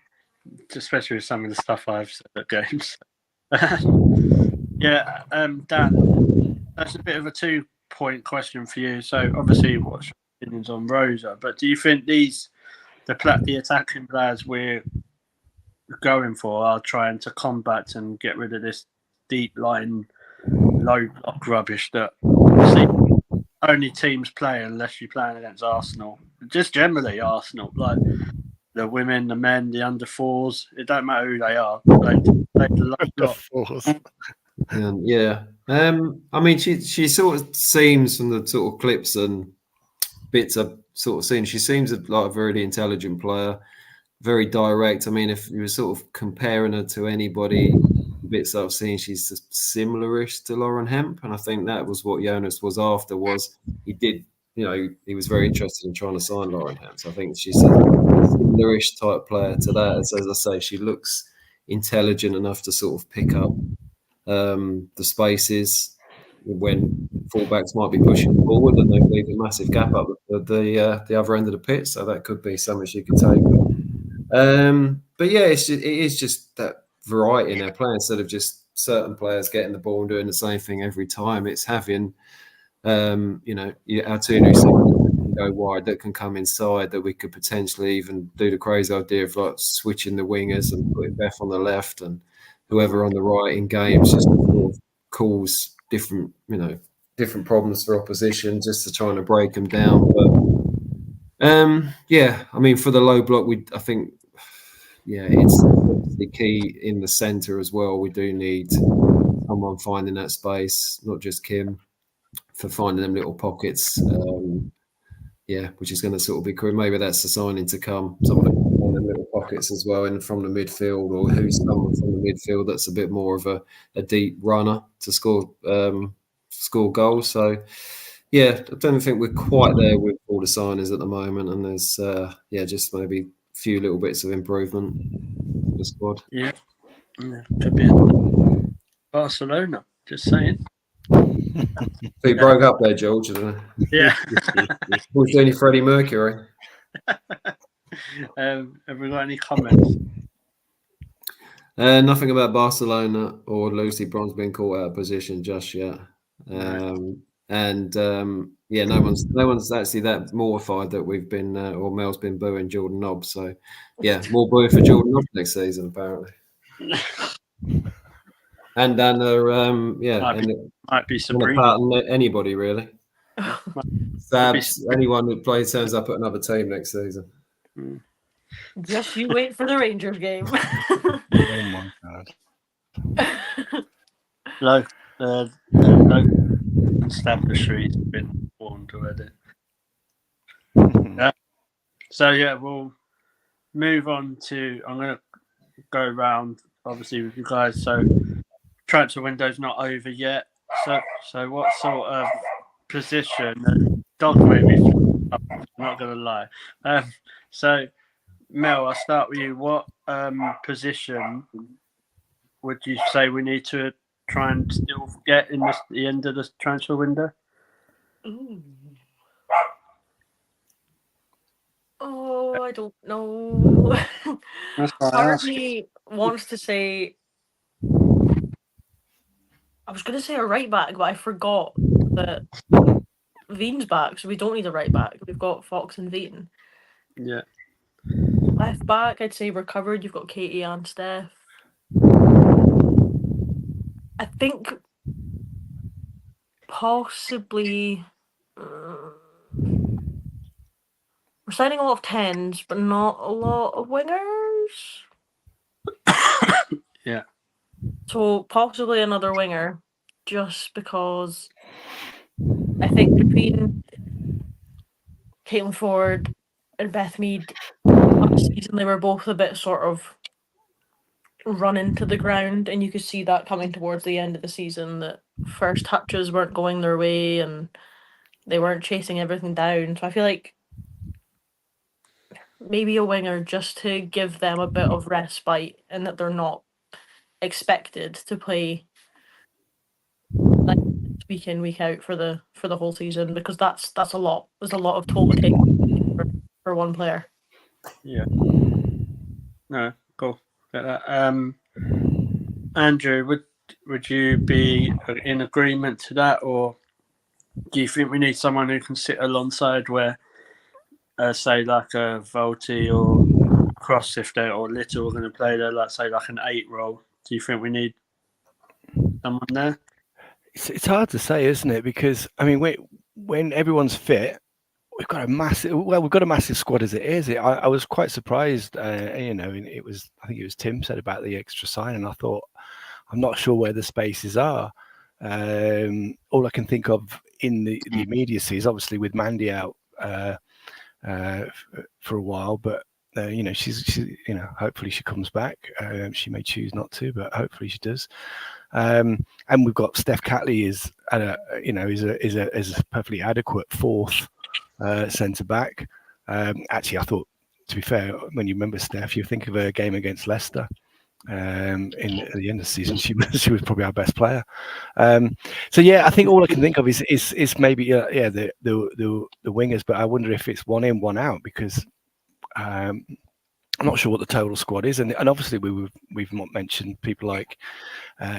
especially with some of the stuff I've said at games. Yeah, Dan, that's a bit of a 2-point question for you. So, obviously, what's your opinions on Rosa? But do you think the attacking players we're going for are trying to combat and get rid of this deep line, low block rubbish that only teams play unless you're playing against Arsenal? Just generally Arsenal, like the women, the men, the under fours. It don't matter who they are. They the low block. Yeah. I mean, she sort of seems from the sort of clips and bits I've sort of seen, she seems like a very intelligent player, very direct. I mean, if you were sort of comparing her to anybody, bits I've seen, she's similar-ish to Lauren Hemp, and I think that was what Jonas was after. Was he was very interested in trying to sign Lauren Hemp. So I think she's a similar-ish type player to that. As I say, she looks intelligent enough to sort of pick up the spaces when fullbacks might be pushing forward and they leave a massive gap up at the other end of the pitch. So that could be something she could take. But yeah, it is just that variety in their play instead of just certain players getting the ball and doing the same thing every time. It's having our two new can go wide that can come inside, that we could potentially even do the crazy idea of like switching the wingers and putting Beth on the left and whoever on the right in games, just sort of cause different problems for opposition just to trying to break them down. But I mean, for the low block, I think it's the key in the centre as well. We do need someone finding that space, not just Kim, for finding them little pockets. Which is going to sort of be cool. Maybe that's a signing to come. Someone in them little pockets as well, and from the midfield, or who's someone from the midfield that's a bit more of a deep runner to score goals. So I don't think we're quite there with all the signings at the moment, and there's just maybe a few little bits of improvement in the squad. Yeah. Could be Barcelona, just saying. You broke up there, George. Yeah. Was there any Freddie Mercury? Have we got any comments? Nothing about Barcelona or Lucy Bronze being caught out of position just yet. No. Yeah, no one's actually that mortified that we've been or Mel's been booing Jordan Nobbs. So yeah, more booing for Jordan Nobbs next season apparently. And then Might be gonna Sabrina. pardon anybody really. Might be Sabs, anyone who turns up at another team next season. Just you wait for the Rangers game. Oh my god. The local establishment has been warned already. So yeah, we'll move on to. I'm going to go around obviously with you guys. So transfer window's not over yet. So what sort of position? And dog made me. I'm not going to lie. So Mel, I'll start with you. What position would you say we need to try and still get in the end of the transfer window? Ooh. Oh, I don't know. Part of me wants to say. I was going to say a right back, but I forgot that Veen's back, so we don't need a right back. We've got Fox and Veen. Yeah. Left back, I'd say we're covered. You've got Katie and Steph. I think possibly we're signing a lot of 10s, but not a lot of wingers. Yeah. So possibly another winger, just because I think between Caitlin Ford and Beth Mead last season, they were both a bit sort of run into the ground, and you could see that coming towards the end of the season, that first touches weren't going their way and they weren't chasing everything down. So I feel like maybe a winger just to give them a bit of respite and that they're not expected to play like week in, week out for the whole season, because that's a lot. There's a lot of toll to take for one player. Yeah. No, cool. Get that. Andrew, would you be in agreement to that, or do you think we need someone who can sit alongside where, say, like a Volti or Cross, if they're or Little are going to play there, like say like an 8 role? Do you think we need someone there? It's hard to say, isn't it? Because I mean, when everyone's fit, we've got a massive squad as it is. I was quite surprised. It was, I think it was Tim said about the extra sign, and I thought, I'm not sure where the spaces are. All I can think of in the immediacy is obviously with Mandy out for a while, but she's hopefully she comes back. She may choose not to, but hopefully she does. And we've got Steph Catley is a perfectly adequate fourth centre back. Actually, I thought, to be fair, when you remember Steph, you think of her game against Leicester. At the end of the season, she was probably our best player. So yeah, I think all I can think of is maybe the wingers, but I wonder if it's one in, one out, because I'm not sure what the total squad is, and obviously we've mentioned people like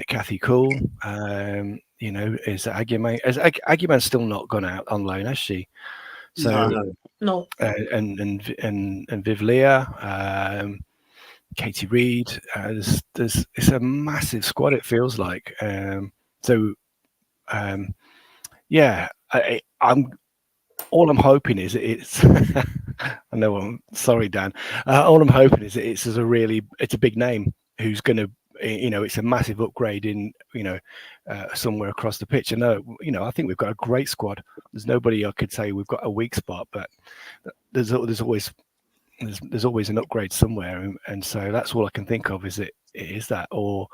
Kathy Cool. Is Aguiman's still not gone out on loan, has she? So no. And Viv Leah, Katie Reid. It's a massive squad, it feels like. All I'm hoping is it's. I know. I'm sorry, Dan. All I'm hoping is it's a big name who's going to. It's a massive upgrade in somewhere across the pitch. And I think we've got a great squad. There's nobody I could say we've got a weak spot, but there's always an upgrade somewhere, and so that's all I can think of. Is that, or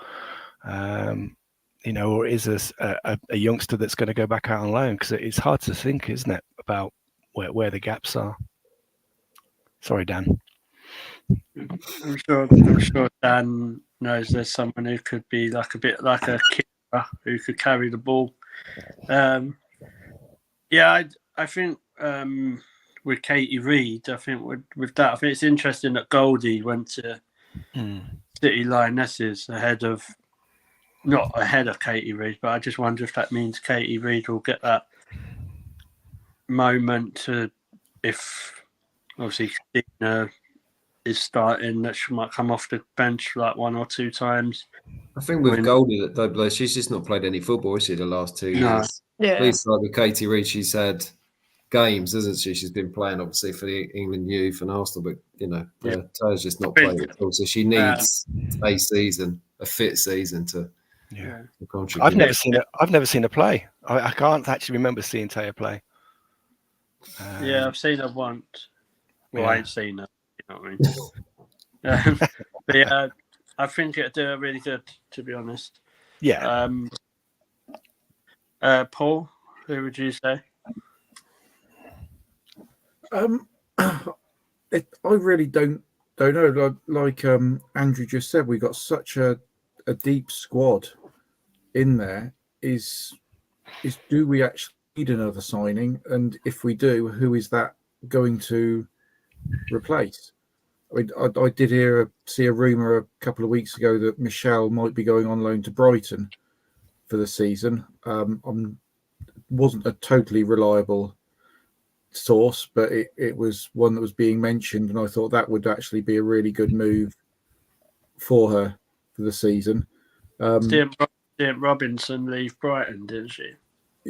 or is this a youngster that's going to go back out on loan? Because it's hard to think, isn't it, about where the gaps are. Sorry, Dan. I'm sure Dan knows there's someone who could be like a bit like a keeper who could carry the ball. I think with Katie Reid, I think with that, I think it's interesting that Goldie went to City Lionesses not ahead of Katie Reid, but I just wonder if that means Katie Reid will get that moment if obviously Christina is starting, that she might come off the bench like 1 or 2 times. I think with Goldie, though, she's just not played any football, has she, the last 2 years? Yeah. At least like with Katie Reid, she's had games, hasn't she? She's been playing obviously for the England youth and Arsenal, but Taylor's just not played at all. So she needs a fit season to contribute. I've never seen her play. I can't actually remember seeing Taya play. I've seen her once. Well, I ain't seen her. You know what I mean? But I think it'd do her really good, to be honest. Yeah. Paul, who would you say? I really don't know. Like Andrew just said, we got such a deep squad in there. Is do we actually need another signing? And if we do, who is that going to replace? I mean, I did see a rumor a couple of weeks ago that Michelle might be going on loan to Brighton for the season. Wasn't a totally reliable source, but it was one that was being mentioned, and I thought that would actually be a really good move for her for the season. Didn't Robinson leave Brighton, didn't she?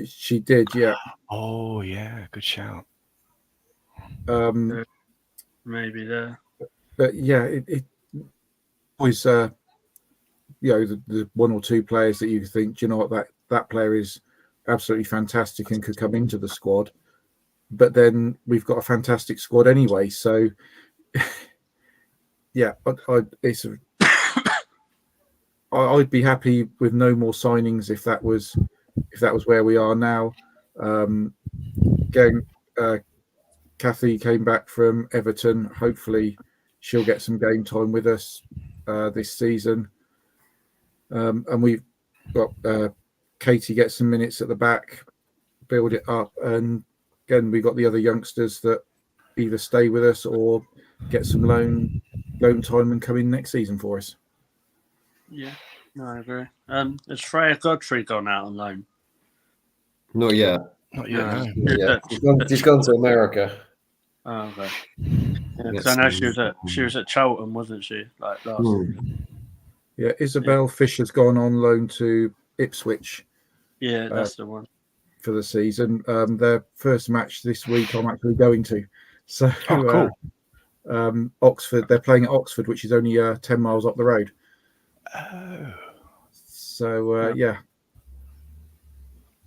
She did, yeah. Oh, yeah, good shout. Maybe there. But yeah, it always, the 1 or 2 players that you think, do you know what, that player is absolutely fantastic and could come into the squad. But then we've got a fantastic squad anyway. So, yeah, I'd be happy with no more signings if that was where we are now. Kathy came back from Everton. Hopefully, she'll get some game time with us this season. And we've got Katie get some minutes at the back, build it up, and again we got the other youngsters that either stay with us or get some loan time and come in next season for us. Yeah, no, I agree. Has Freya Godfrey gone out on loan? Not yet. Not yet. No. Yeah, she's gone to America. Oh, okay. Because I know she was at Charlton, wasn't she? Like last season. Yeah, Isabel Fisher's gone on loan to Ipswich. Yeah, that's the one. For the season. Their first match this week I'm actually going to. So cool. Oxford, they're playing at Oxford, which is only 10 miles up the road. Oh. So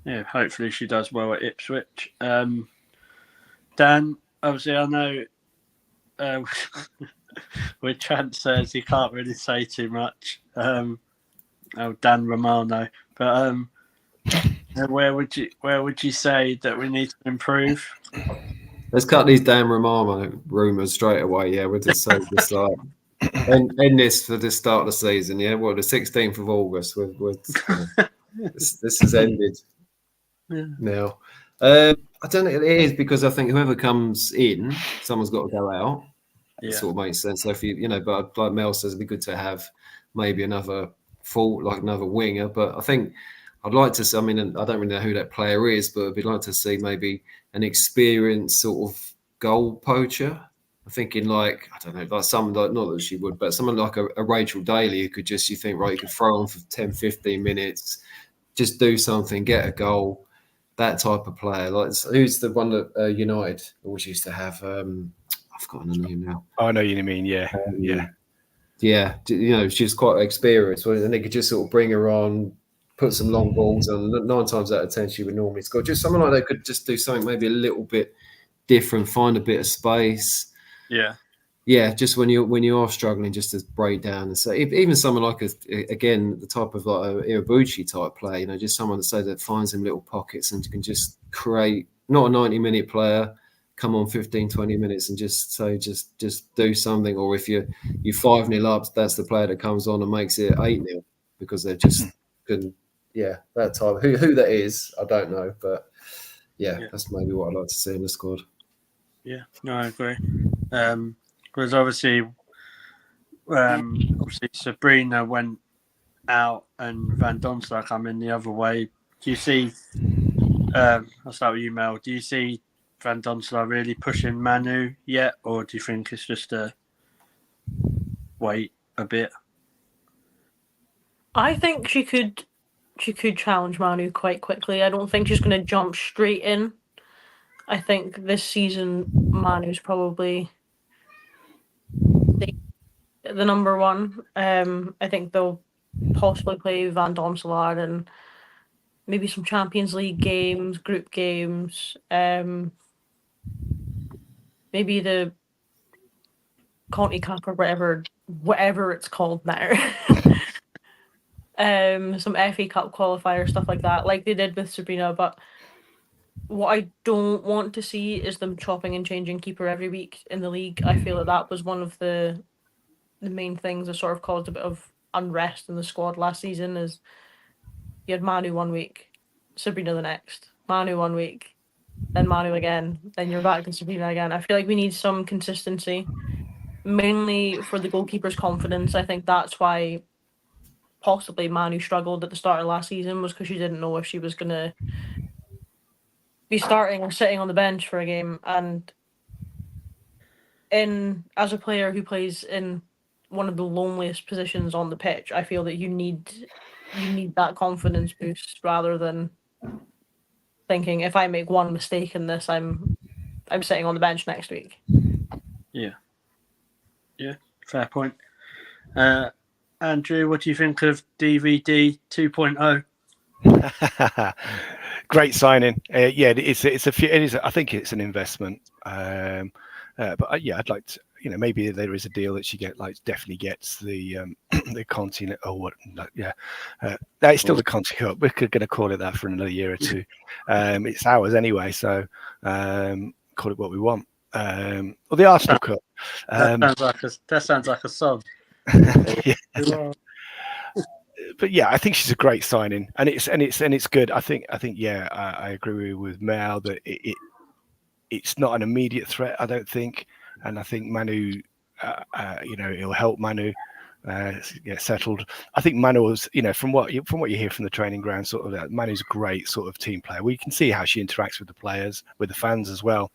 Yeah, hopefully she does well at Ipswich. Dan, obviously I know with transfers you can't really say too much. Dan Romano, but where would you say that we need to improve? Let's cut these Dan Romano rumours straight away. Yeah, we'll just say this like end this for the start of the season. Yeah, well, the 16th of August. This has ended now. I don't think it is, because I think whoever comes in, someone's got to go out. It sort of makes sense. So if but like Mel says, it'd be good to have maybe another another winger. But I think I'd like to see, I mean, I don't really know who that player is, but I'd like to see maybe an experienced sort of goal poacher. I'm thinking like, I don't know, like someone like, not that she would, but someone like a Rachel Daly who could just, you think, right, you could throw on for 10, 15 minutes, just do something, get a goal, that type of player. Like, who's the one that United always used to have? I've forgotten the name now. Oh, I know you mean, yeah. Yeah, she's quite experienced, and they could just sort of bring her on, put some long balls on. 9 times out of 10, she would normally score. Just someone like that could just do something maybe a little bit different, find a bit of space. Yeah. Just when you are struggling, just to break down and say, even someone like again the type of like a Irabuchi type player, just someone that finds him little pockets and can just create, not a 90-minute player, come on 15, 20 minutes and just do something. Or if you're 5-0 up, that's the player that comes on and makes it 8-0 because they're just good. Yeah, that type. Who that is, I don't know, but yeah, that's maybe what I'd like to see in the squad. Yeah, no, I agree. Because obviously Sabrina went out and Van Donstar come in the other way. Do you see? I'll start with you, Mel. Do you see Van Donstar really pushing Manu yet, or do you think it's just a wait a bit? I think she could challenge Manu quite quickly. I don't think she's going to jump straight in. I think this season Manu's probably the number one. I think they'll possibly play Van Domselaar and maybe some Champions League games, group games, maybe the Conti Cup or whatever it's called now. Some FA Cup qualifier, stuff like that, like they did with Sabrina. But what I don't want to see is them chopping and changing keeper every week in the league. I feel that was one of the main things that sort of caused a bit of unrest in the squad last season. Is you had Manu one week, Sabrina the next, Manu one week, then Manu again, then you're back to Sabrina again. I feel like we need some consistency, mainly for the goalkeeper's confidence. I think that's why possibly Manu struggled at the start of last season, was because she didn't know if she was going to be starting or sitting on the bench for a game. And as a player who plays in one of the loneliest positions on the pitch, I feel that you need that confidence boost rather than thinking if I make one mistake in this, I'm sitting on the bench next week. Yeah, fair point. Andrew, what do you think of DVD 2.0? Great signing. Yeah, it is. I think it's an investment. But yeah, I'd like to. Maybe there is a deal that she definitely gets the the Conti or what? Yeah, it's still the Conti Cup. We're going to call it that for another year or two. It's ours anyway, so call it what we want. Or the Arsenal Cup. That sounds like a song. Yeah. But yeah, I think she's a great signing, and it's good. I think yeah, I agree with Mel that it's not an immediate threat, I don't think, and I think Manu, it'll help Manu get settled. I think Manu was, from what you hear from the training ground, sort of Manu's a great sort of team player. We can see how she interacts with the players, with the fans as well.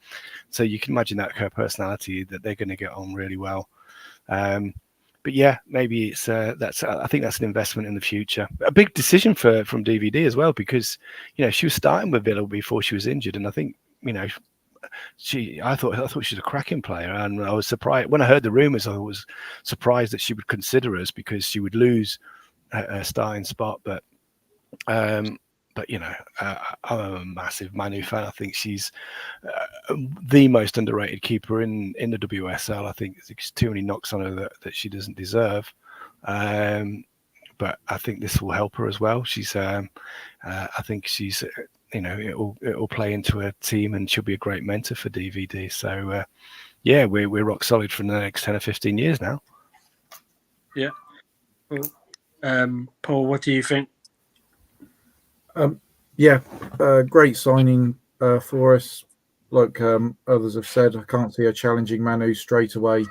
So you can imagine that her personality, that they're going to get on really well. But yeah, maybe it's I think that's an investment in the future. A big decision from DVD as well, because she was starting with Villa before she was injured, and I think I thought she was a cracking player, and I was surprised when I heard the rumours. I was surprised that she would consider us because she would lose her starting spot. But I'm a massive Manu fan. I think she's the most underrated keeper in the WSL. I think there's too many knocks on her that she doesn't deserve. But I think this will help her as well. She's, I think she's, it'll play into her team, and she'll be a great mentor for DVD. So yeah, we're rock solid for the next 10 or 15 years now. Yeah. Well, Paul, what do you think? Great signing for us. Like others have said, I can't see her challenging Manu straight away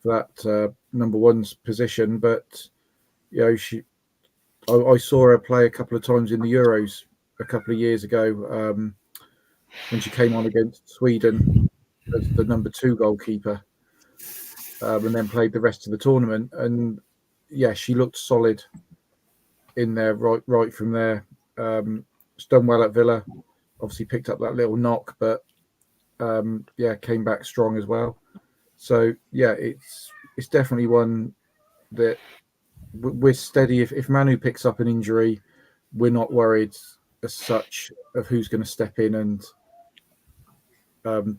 for that number one's position. But I saw her play a couple of times in the Euros a couple of years ago when she came on against Sweden as the number 2 goalkeeper, and then played the rest of the tournament. And yeah, she looked solid in there right from there. It's done well at Villa. Obviously picked up that little knock, but came back strong as well. So yeah, it's definitely one that we're steady. If Manu picks up an injury, we're not worried as such of who's going to step in and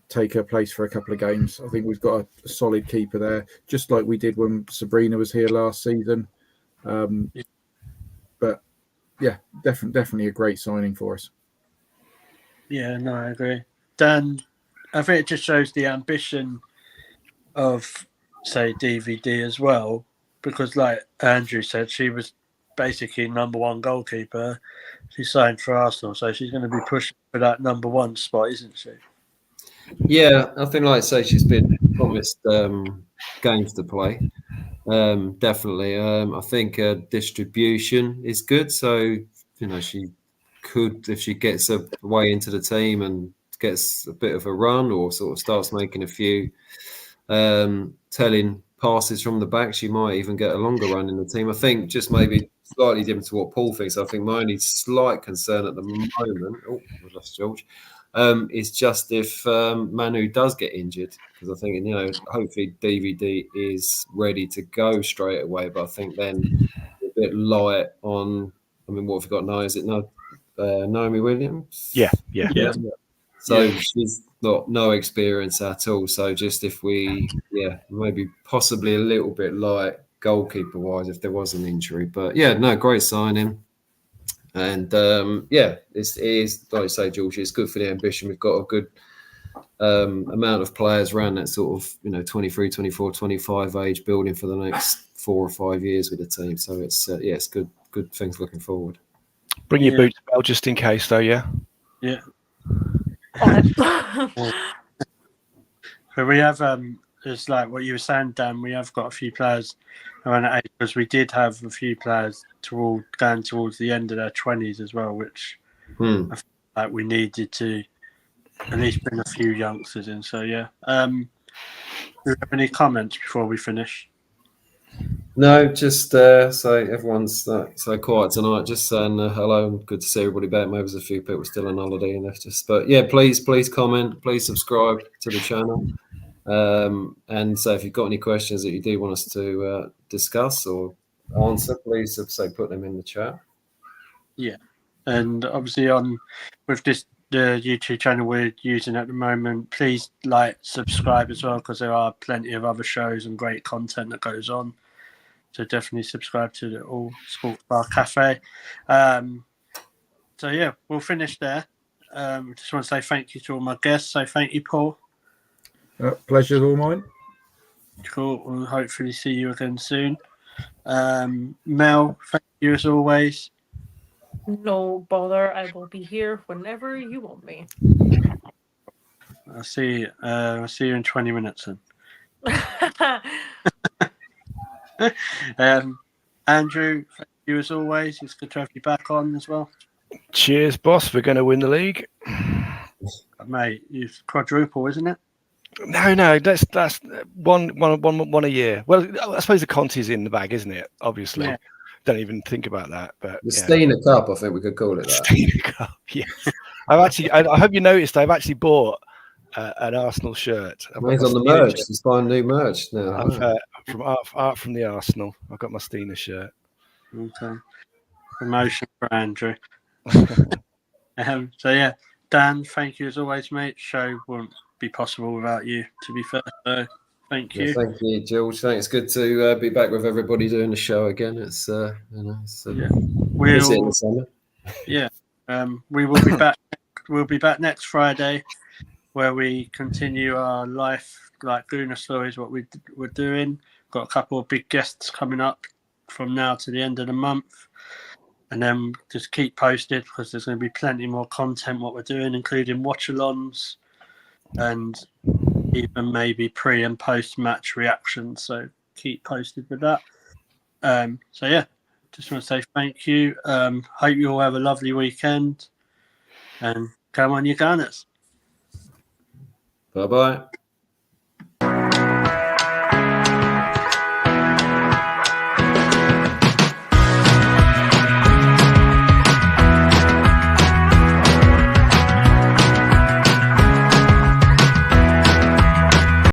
take her place for a couple of games. I think we've got a solid keeper there, just like we did when Sabrina was here last season. But yeah, definitely a great signing for us. Yeah, no, I agree. Dan, I think it just shows the ambition of, say, DVD as well, because like Andrew said, she was basically number 1 goalkeeper. She signed for Arsenal, so she's going to be pushing for that number 1 spot, isn't she? Yeah, I think, like I say, she's been promised games to play. Definitely. I think distribution is good. So, she could, if she gets her way into the team and gets a bit of a run or sort of starts making a few telling passes from the back, she might even get a longer run in the team. I think just maybe slightly different to what Paul thinks. I think my only slight concern at the moment, we lost George, is just if Manu does get injured, because I think, hopefully DVD is ready to go straight away. But I think then a bit light on. I mean, what have we got now? Is it Naomi Williams? Yeah. So she's got no experience at all. So just if we, maybe possibly a little bit light goalkeeper wise if there was an injury. But yeah, no, great signing. And it is, like I say, Georgie, it's good for the ambition. We've got a good amount of players around that sort of 23, 24, 25 age, building for the next 4 or 5 years with the team. So it's good things looking forward. Bring your boots, Bell, just in case, though. Yeah. So we have it's like what you were saying, Dan. We have got a few players around that age, because we did have a few players going towards the end of their 20s as well, which I feel like we needed to at least bring a few youngsters in. So do you have any comments before we finish? No, just so everyone's so quiet tonight. Just saying hello and good to see everybody back. Maybe there's a few people still on holiday and that's but yeah, please comment, please subscribe to the channel. And so if you've got any questions that you do want us to discuss or answer, please put them in the chat. Yeah, and obviously with the YouTube channel we're using at the moment, please subscribe as well, because there are plenty of other shows and great content that goes on. So definitely subscribe to the All Sports Bar Cafe. So yeah, we'll finish there. Just want to say thank you to all my guests. So thank you, Paul. Pleasure's all mine. Cool. We'll hopefully see you again soon. Mel, thank you as always. No bother. I will be here whenever you want me. I'll see you in 20 minutes then. Andrew, thank you as always. It's good to have you back on as well. Cheers, boss. We're going to win the league. Mate, it's quadruple, isn't it? No, that's one a year. Well, I suppose the Conti's in the bag, isn't it? Obviously, don't even think about that. But the Steiner Cup, I think we could call it that. Steiner Cup, yes. I hope you noticed. I've actually bought an Arsenal shirt. He's on the merch. He's buying new merch now. From art from the Arsenal. I've got my Steiner shirt. Okay. Promotion for Andrew. So yeah, Dan, thank you as always, mate. Show wouldn't be possible without you, to be fair. So thank you. Thank you, George. I think it's good to be back with everybody doing the show again. It's we'll miss it in the summer. Yeah. We will be back. We'll be back next Friday, where we continue our life like Gooner stories. What we're doing. Got a couple of big guests coming up from now to the end of the month. And then just keep posted, because there's going to be plenty more content what we're doing, including watch-alongs and even maybe pre and post match reactions. So keep posted with that. So yeah, just want to say thank you. Hope you all have a lovely weekend, and come on, you Gunners. Bye-bye.